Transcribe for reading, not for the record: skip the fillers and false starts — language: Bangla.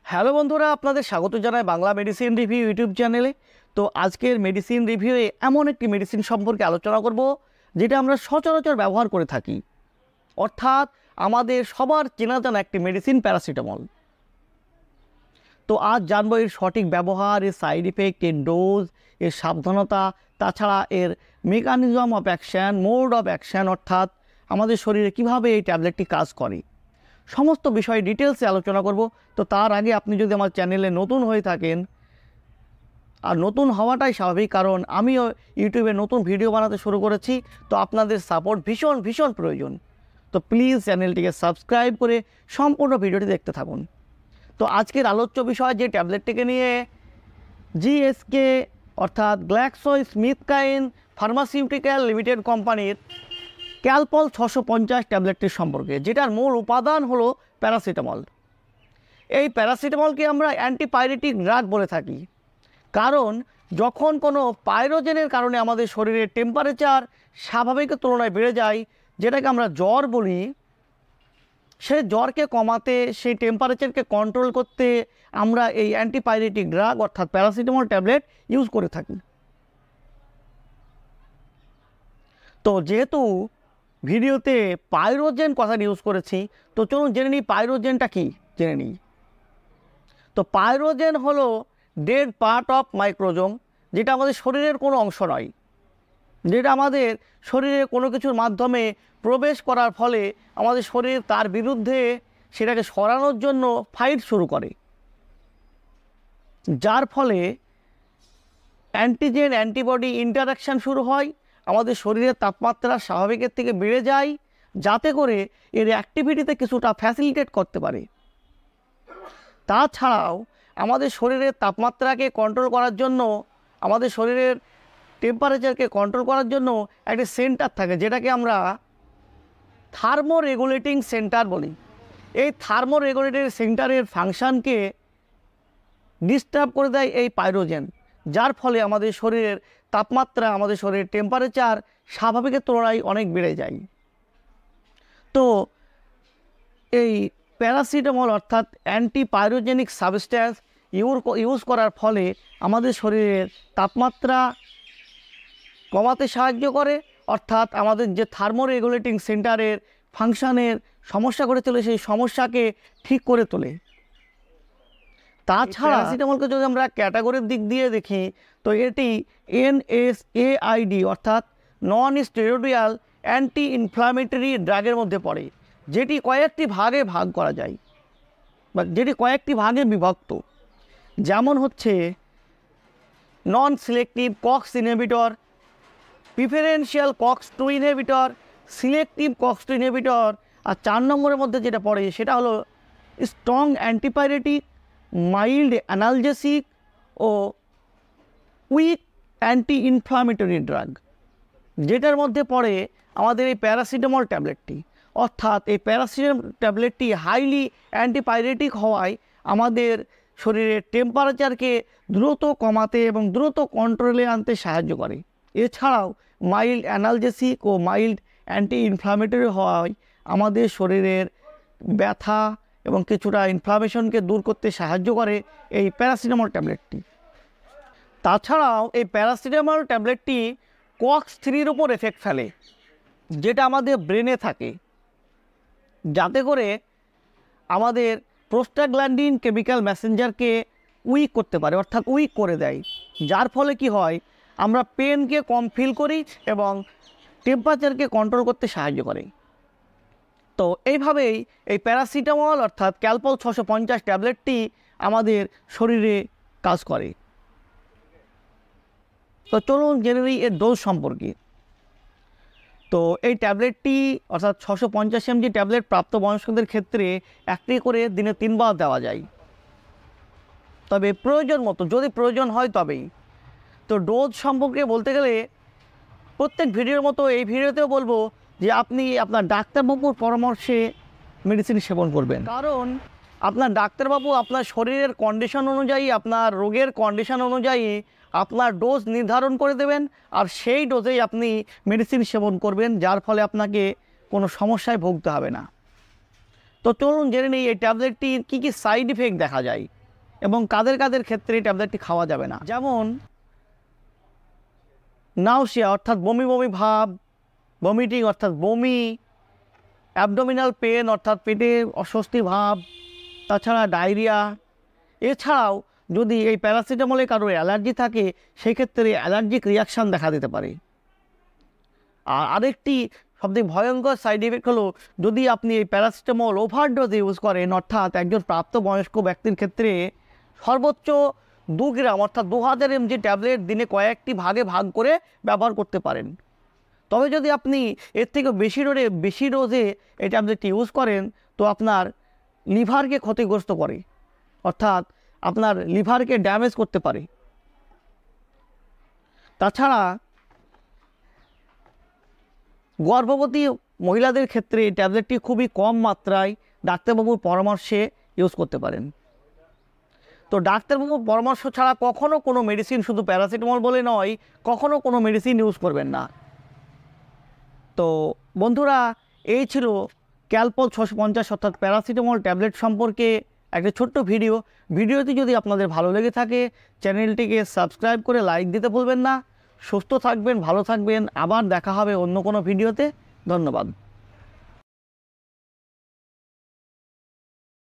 হ্যালো বন্ধুরা, আপনাদের স্বাগত জানাই বাংলা মেডিসিন রিভিউ ইউটিউব চ্যানেলে। তো আজকের মেডিসিন রিভিউয়ে এমন একটি মেডিসিন সম্পর্কে আলোচনা করব যেটা আমরা সচরাচর ব্যবহার করে থাকি, অর্থাৎ আমাদের সবার চেনা জানা একটি মেডিসিন প্যারাসিটামল। তো আজ জানবো এর সঠিক ব্যবহার, এর সাইড ইফেক্ট, এর ডোজ, এর সাবধানতা, তাছাড়া এর mechanism of action, mode of action, অর্থাৎ আমাদের শরীরে কিভাবে এই ট্যাবলেটটি কাজ করে, সমস্ত বিষয়ে ডিটেলসে আলোচনা করব। তো তার আগে আপনি যদি আমার চ্যানেলে নতুন হয়ে থাকেন, আর নতুন হওয়াটাই স্বাভাবিক, কারণ আমিও ইউটিউবে নতুন ভিডিও বানাতে শুরু করেছি, তো আপনাদের সাপোর্ট ভীষণ ভীষণ প্রয়োজন। তো প্লিজ চ্যানেলটিকে সাবস্ক্রাইব করে সম্পূর্ণ ভিডিওটি দেখতে থাকুন। তো আজকের আলোচ্য বিষয় যে ট্যাবলেটটিকে নিয়ে, জিএসকে অর্থাৎ গ্ল্যাক্সোস্মিথক্লাইন ফার্মাসিউটিক্যাল লিমিটেড কোম্পানির ক্যালপল 650 ট্যাবলেটটির সম্পর্কে, যেটার মূল উপাদান হলো প্যারাসিটামল। এই প্যারাসিটামলকে আমরা অ্যান্টিপাইরেটিক ড্রাগ বলে থাকি, কারণ যখন কোনো পাইরোজেনের কারণে আমাদের শরীরের টেম্পারেচার স্বাভাবিকের তুলনায় বেড়ে যায়, যেটাকে আমরা জ্বর বলি, সেই জ্বরকে কমাতে, সেই টেম্পারেচারকে কন্ট্রোল করতে আমরা এই অ্যান্টিপাইরেটিক ড্রাগ অর্থাৎ প্যারাসিটামল ট্যাবলেট ইউজ করে থাকি। তো যেহেতু ভিডিওতে পাইরোজেন কথা ইউজ করেছি, তো চলুন জেনে নিই পাইরোজেনটা কী, জেনে নিই। তো পাইরোজেন হলো ডেড পার্ট অফ মাইক্রোজোম, যেটা আমাদের শরীরের কোনো অংশ নয়, যেটা আমাদের শরীরে কোনো কিছুর মাধ্যমে প্রবেশ করার ফলে আমাদের শরীর তার বিরুদ্ধে সেটাকে সরানোর জন্য ফাইট শুরু করে, যার ফলে অ্যান্টিজেন অ্যান্টিবডি ইন্টারাকশান শুরু হয়, আমাদের শরীরের তাপমাত্রা স্বাভাবিকের থেকে বেড়ে যায়, যাতে করে এর অ্যাক্টিভিটিতে কিছুটা ফ্যাসিলিটেট করতে পারে। তাছাড়াও আমাদের শরীরের তাপমাত্রাকে কন্ট্রোল করার জন্য, আমাদের শরীরের টেম্পারেচারকে কন্ট্রোল করার জন্য একটি সেন্টার থাকে, যেটাকে আমরা থার্মো রেগুলেটিং সেন্টার বলি। এই থার্মো রেগুলেটিং সেন্টারের ফাংশানকে ডিস্টার্ব করে দেয় এই পাইরোজেন, যার ফলে আমাদের শরীরের তাপমাত্রা, আমাদের শরীরের টেম্পারেচার স্বাভাবিকের তুলনায় অনেক বেড়ে যায়। তো এই প্যারাসিটামল অর্থাৎ অ্যান্টিপাইরোজেনিক সাবস্ট্যান্স ইউজ করার ফলে আমাদের শরীরের তাপমাত্রা কমাতে সাহায্য করে, অর্থাৎ আমাদের যে থার্মো রেগুলেটিং সেন্টারের ফাংশানের সমস্যা করে তোলে, সেই সমস্যাকে ঠিক করে তোলে। তাছাড়া প্যারাসিটামলকে যদি আমরা ক্যাটাগরির দিক দিয়ে দেখি, তো এটি NSAID অর্থাৎ নন স্টেরয়েডিয়াল অ্যান্টি ইনফ্লামেটরি ড্রাগের মধ্যে পড়ে, যেটি কয়েকটি ভাগে ভাগ করা যায়, বা যেটি কয়েকটি ভাগে বিভক্ত। যেমন হচ্ছে non selective COX inhibitor, preferential COX-2 inhibitor, selective COX-2 inhibitor, আর 4 নম্বরের মধ্যে যেটা পড়ে সেটা হলো স্ট্রং অ্যান্টিপাইরেটিক, মাইল্ড অ্যানালজেসিক ও উইক অ্যান্টি ইনফ্লামেটরি ড্রাগ, যেটার মধ্যে পড়ে আমাদের এই প্যারাসিটামল ট্যাবলেটটি। অর্থাৎ এই প্যারাসিটামল ট্যাবলেটটি হাইলি অ্যান্টিপাইরেটিক হওয়ায় আমাদের শরীরের টেম্পারেচারকে দ্রুত কমাতে এবং দ্রুত কন্ট্রোলে আনতে সাহায্য করে। এছাড়াও মাইল্ড অ্যানালজেসিক ও মাইল্ড অ্যান্টি ইনফ্লামেটরি হওয়ায় আমাদের শরীরের ব্যথা এবং কিছুটা ইনফ্লামেশনকে দূর করতে সাহায্য করে এই প্যারাসিটামল ট্যাবলেটটি। তাছাড়াও এই প্যারাসিটামল ট্যাবলেটটি COX-3-র উপর এফেক্ট ফেলে, যেটা আমাদের ব্রেনে থাকে, যাতে করে আমাদের প্রোস্টাগ্ল্যান্ডিন কেমিক্যাল মেসেঞ্জারকে উইক করতে পারে, অর্থাৎ উইক করে দেয়, যার ফলে কি হয়, আমরা পেনকে কম ফিল করি এবং টেম্পারেচারকে কন্ট্রোল করতে সাহায্য করে। তো এইভাবেই এই প্যারাসিটামল অর্থাৎ ক্যালপল 650 ট্যাবলেটটি আমাদের শরীরে কাজ করে। তো চলুন জেনে নিই এর ডোজ সম্পর্কে। তো এই ট্যাবলেটটি অর্থাৎ 650 mg ট্যাবলেট প্রাপ্তবয়স্কদের ক্ষেত্রে একটি করে দিনে 3 বার দেওয়া যায়, তবে প্রয়োজন মতো, যদি প্রয়োজন হয় তবেই। তো ডোজ সম্পর্কে বলতে গেলে প্রত্যেক ভিডিওর মতো এই ভিডিওতেও বলবো যে আপনি আপনার ডাক্তারবাবুর পরামর্শে মেডিসিন সেবন করবেন, কারণ আপনার ডাক্তারবাবু আপনার শরীরের কন্ডিশন অনুযায়ী, আপনার রোগের কন্ডিশন অনুযায়ী আপনার ডোজ নির্ধারণ করে দেবেন, আর সেই ডোজেই আপনি মেডিসিন সেবন করবেন, যার ফলে আপনাকে কোনো সমস্যায় ভুগতে হবে না। তো চলুন জেনে নিই এই ট্যাবলেটটির কী কী সাইড ইফেক্ট দেখা যায়। এবং কাদের কাদের ক্ষেত্রে এই ট্যাবলেটটি খাওয়া যাবে না, যেমন নাউসিয়া অর্থাৎ বমি বমি ভাব, ভমিটিং অর্থাৎ বমি, অ্যাবডোমিনাল পেন অর্থাৎ পেটে অস্বস্তি ভাব, তাছাড়া ডায়রিয়া। এছাড়াও যদি এই প্যারাসিটামলে কারোর অ্যালার্জি থাকে সেক্ষেত্রে অ্যালার্জিক রিয়াকশান দেখা দিতে পারে। আর আরেকটি সবথেকে ভয়ঙ্কর সাইড ইফেক্ট হলো যদি আপনি এই প্যারাসিটামল ওভারডোজ ইউজ করেন, অর্থাৎ একজন প্রাপ্তবয়স্ক ব্যক্তির ক্ষেত্রে সর্বোচ্চ 2 গ্রাম অর্থাৎ 2000 mg ট্যাবলেট দিনে কয়েকটি ভাগে ভাগ করে ব্যবহার করতে পারেন। তবে যদি আপনি এর থেকে বেশি ডোজে এই ট্যাবলেটটি ইউজ করেন তো আপনার লিভারকে ক্ষতিগ্রস্ত করে, অর্থাৎ আপনার লিভারকে ড্যামেজ করতে পারে। তাছাড়া গর্ভবতী মহিলাদের ক্ষেত্রে এই ট্যাবলেটটি খুবই কম মাত্রায় ডাক্তারবাবুর পরামর্শে ইউজ করতে পারেন। তো ডাক্তারবাবুর পরামর্শ ছাড়া কখনও কোনো মেডিসিন, শুধু প্যারাসিটামল বলে নয়, কখনও কোনো মেডিসিন ইউজ করবেন না। তো বন্ধুরা, এই ছিল ক্যালপল 650 অর্থাৎ প্যারাসিটামল ট্যাবলেট সম্পর্কে একটা ছোট্ট ভিডিওটি যদি আপনাদের ভালো লেগে থাকে চ্যানেলটিকে সাবস্ক্রাইব করে লাইক দিতে ভুলবেন না। সুস্থ থাকবেন, ভালো থাকবেন, আবার দেখা হবে অন্য কোনো ভিডিওতে। ধন্যবাদ।